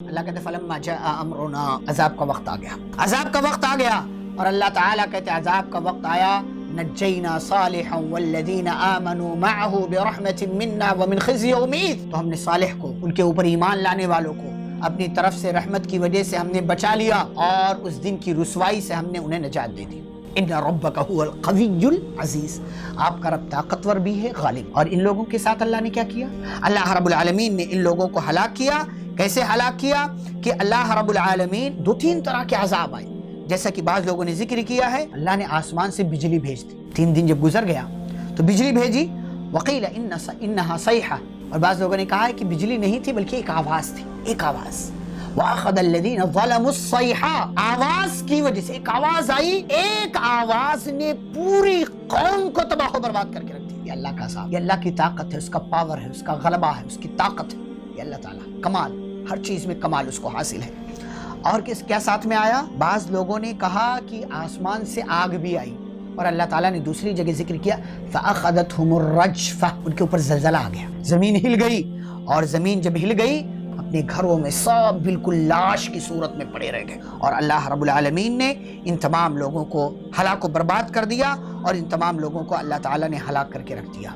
اللہ کہتے فلما جاء امرنا، عذاب کا وقت آ گیا، عذاب کا وقت آ گیا، اور اللہ تعالیٰ کہتے عذاب کا وقت آیا، نجینا صالحا والذین آمنوا معه برحمت منا ومن خزي یومئذ، تو ہم نے صالح کو، ان کے اوپر ایمان لانے والوں کو اپنی طرف سے رحمت کی وجہ سے ہم نے بچا لیا، اور اس دن کی رسوائی سے ہم نے انہیں نجات دے دی۔ ان ربک هو القوی العزیز، آپ کا رب طاقتور بھی ہے، غالب۔ اور ان لوگوں کے ساتھ اللہ نے کیا کیا؟ اللہ رب العالمین نے ان لوگوں کو ہلاک کیا۔ کیسے ہلاک کیا؟ کہ اللہ رب العالمین دو تین طرح کے عذاب آئے، جیسا کہ بعض لوگوں نے ذکر کیا ہے، اللہ نے آسمان سے بجلی بھیج دی، 3 دن جب گزر گیا تو بجلی بھیجی، وقیل انہا صیحہ، اور بعض لوگوں نے کہا ہے کہ بجلی نہیں تھی بلکہ ایک آواز تھی، ایک آواز، وَأَخَذَ الَّذِينَ ظَلَمُوا الصَّيْحَةَ، آواز کی وجہ سے ایک آواز آئی، ایک آواز نے پوری قوم کو تباہ و برباد کر کے رکھ دی۔ یہ اللہ کا عذاب، یہ اللہ کی طاقت ہے، اس کا پاور ہے، اس کا غلبہ ہے، اس کی طاقت ہے، یہ اللہ تعالیٰ کمال، ہر چیز میں کمال اس کو حاصل ہے۔ اور کیا ساتھ میں آیا؟ بعض لوگوں نے کہا کہ آسمان سے آگ بھی آئی، اور اللہ تعالیٰ نے دوسری جگہ ذکر کیا فَأَخَذَتْهُمُ الرَّجْفَةُ، ان کے اوپر زلزلہ آ گیا، زمین ہل گئی، اور زمین جب ہل گئی اپنے گھروں میں سب بالکل لاش کی صورت میں پڑے رہ گئے، اور اللہ رب العالمین نے ان تمام لوگوں کو ہلاک و برباد کر دیا، اور ان تمام لوگوں کو اللہ تعالیٰ نے ہلاک کر کے رکھ دیا۔